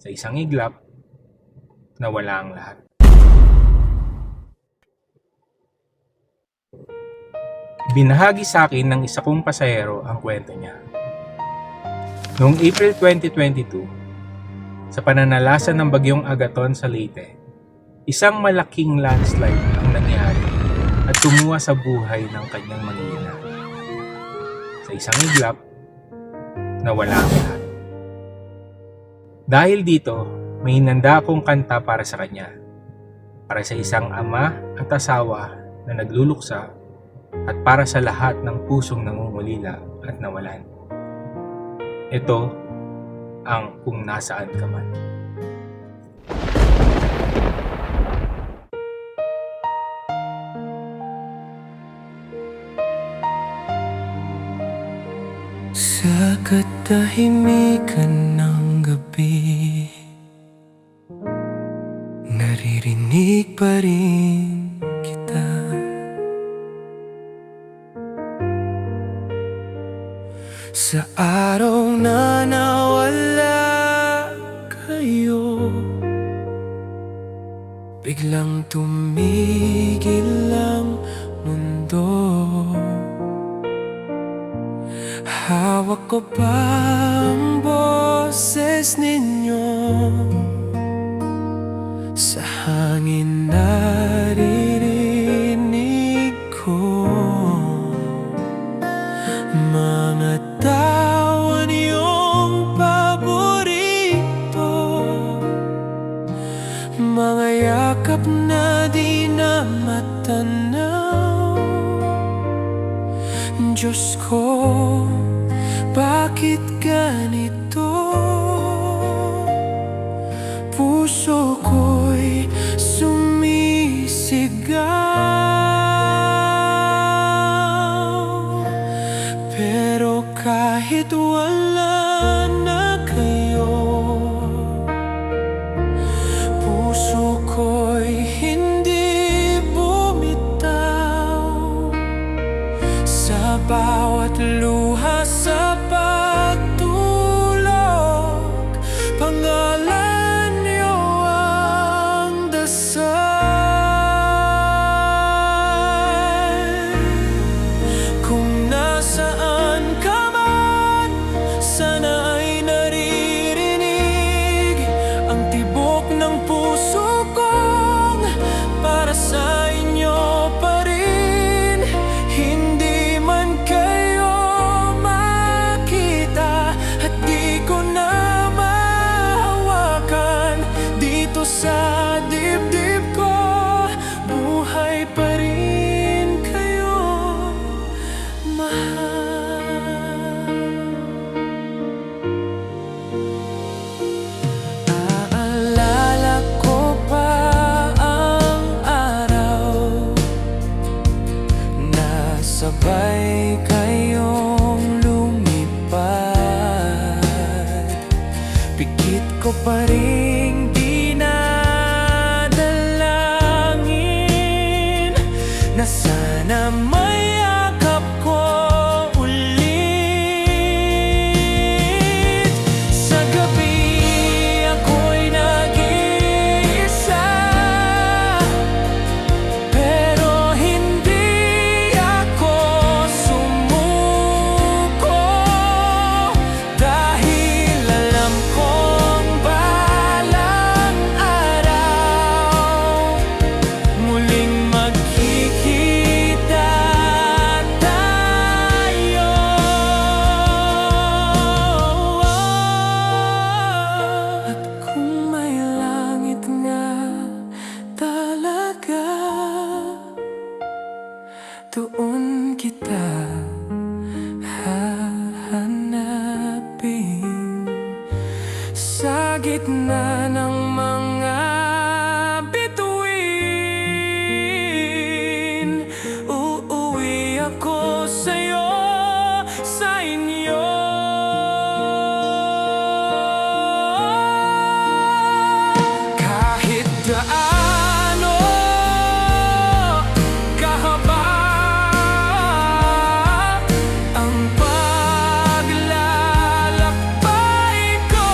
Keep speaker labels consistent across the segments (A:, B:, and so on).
A: Sa isang iglap, nawala ang lahat. Binahagi sa akin ng isa kong pasahero ang kwento niya. Noong April 2022, sa pananalasa ng bagyong Agaton sa Leyte, isang malaking landslide ang nangyari at tumuwa sa buhay ng kanyang mag-iina. Sa isang iglap, nawala ang lahat. Dahil dito, may hinanda akong kanta para sa kanya, para sa isang ama at asawa na nagluluksa at para sa lahat ng pusong nangungulila at nawalan. Ito ang Kung Nasaan Ka Man.
B: Sa katahimikan ng gabi, naririnig pa rin kita. Sa araw na nawala kayo, biglang tumigil ang mundo. Hawak ko pa ang boses ninyo, sa hangin naririnig ko mga tawa niyong paborito, mga yakap na di na matanaw. Diyos ko, bakit ganito? Puso ko'y sumisigaw. Pero kahit wala na kayo, puso ko'y hindi bumitaw. Sa bawat luha, sa pagtulog, pangalan niyo ang dasal. Kung nasaan ka man, sana ay naririnig ang tibok ng puso kong para sa inyo pa rin. Hindi man kayo makita at di ko na mahawakan, dito sa dibdib ko buhay pa rin kayo, mahal. Aalala ko pa ang araw na sabay kayong lumipad. Pikit ko pa ring dinadalangin na sana mayakap ko ulit. Sa gabi ako'y nag-iisa, pero hindi ako sumuko, dahil alam kong balang araw muling magkikita tayo. At kung may langit nga talaga, doon kita hahanapin. Sa gitna ng mga bituin, uuwi ako sa'yo, sa inyo. Kahit gaano kahaba ang paglalakbay ko,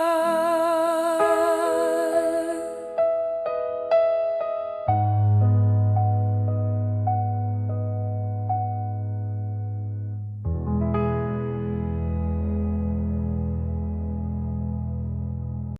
B: ba?